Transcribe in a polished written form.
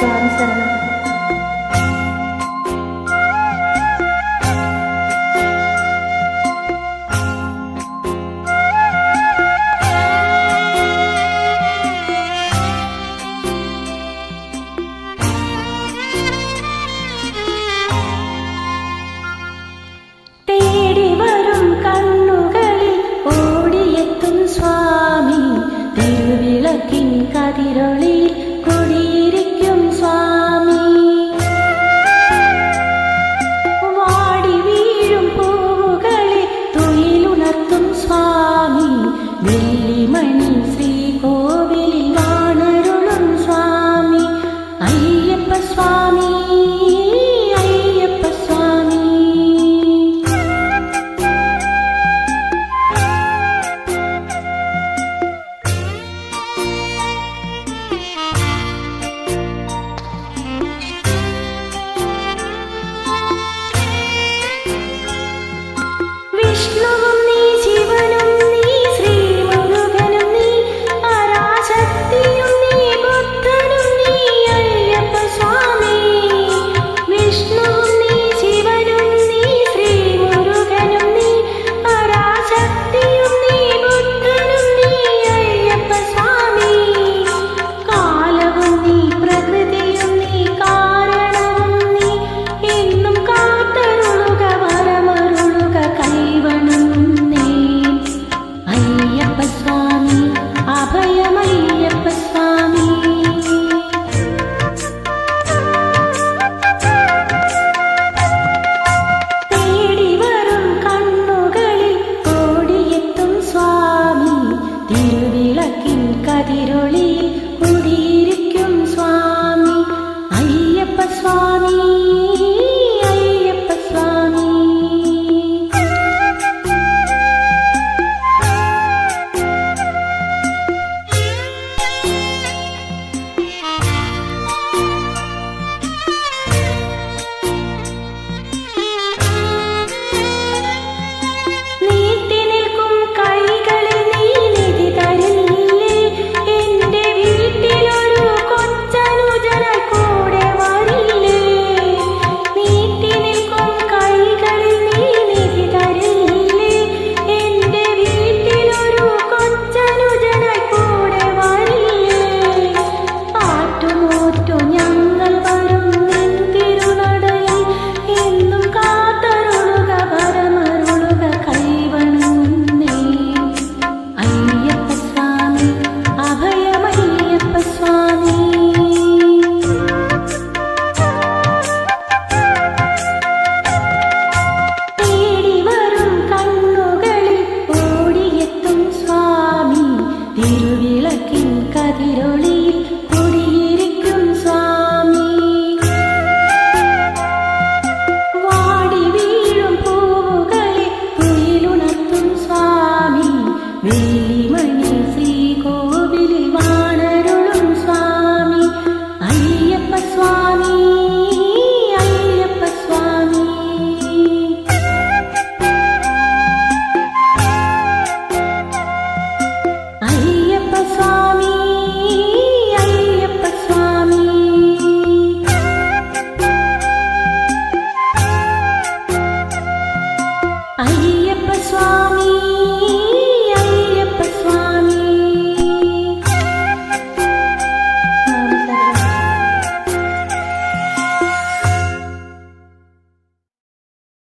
സ്വാമി ശരണം. കതിരൊളിയിൽ കുടിയിരിക്കും സ്വാമി. വാടി വീഴും പൂവുകളെ തുയിലുണർത്തും സ്വാമി. വെള്ളിമണി ശ്രീകോവിലിൽ വാണരുളും സ്വാമി. അയ്യപ്പ സ്വാമി, അയ്യപ്പ സ്വാമി. വിഷ്ണുവും നീ, ശിവനും നീ, ശ്രീമുരുകനും നീ, പരാശക്തിയും നീ, ബുദ്ധനും നീ, അയ്യപ്പ സ്വാമി. വിഷ്ണുവും നീ, ശിവനും നീ, ശ്രീമുരുകനും നീ, പരാശക്തിയും നീ, ബുദ്ധനും നീ, അയ്യപ്പ സ്വാമി. കാലവും നീ, പ്രകൃതിയും നീ, കാരണവും നീ, എന്നും കാത്തരുളുക വരമരുളുക കൈവണങ്ങുന്നേ. അയ്യപ്പ സ്വാമി, അഭയമയ്യപ്പ സ്വാമി. തേടി വരും കണ്ണുകളിൽ ഓടിയെത്തും സ്വാമി. തിരുവിളക്കിൻ കതിരൊളിയിൽ കുടിയിരിക്കും സ്വാമി. അയ്യപ്പ സ്വാമി, അയ്യപ്പ സ്വാമി. നീട്ടി നിൽക്കും കൈകളിൽ നീ നിധി തരില്ലേ? എന്റെ വീട്ടിലൊരു കൊച്ചനുജനായി കൂടെ വരില്ലേ? നീട്ടി നിൽക്കും കൈകളിൽ നീ നിധി തരില്ലേ? എന്റെ വീട്ടിലൊരു കൊച്ചനുജനായി കൂടെ വരില്ലേ? ആറ്റുനോറ്റു ഞങ്ങൾ വരും നിൻ തിരുനടയിൽ. എന്നും കാത്തരുളുക വരമരുളുക കൈവണങ്ങുന്നേ. അയ്യപ്പ സ്വാമി, അഭയമയ്യപ്പ സ്വാമി. തേടി വരും കണ്ണുകളിൽ ഓടിയെത്തും സ്വാമി. തിരുവിളക്കിൻ കതിരൊളിയിൽ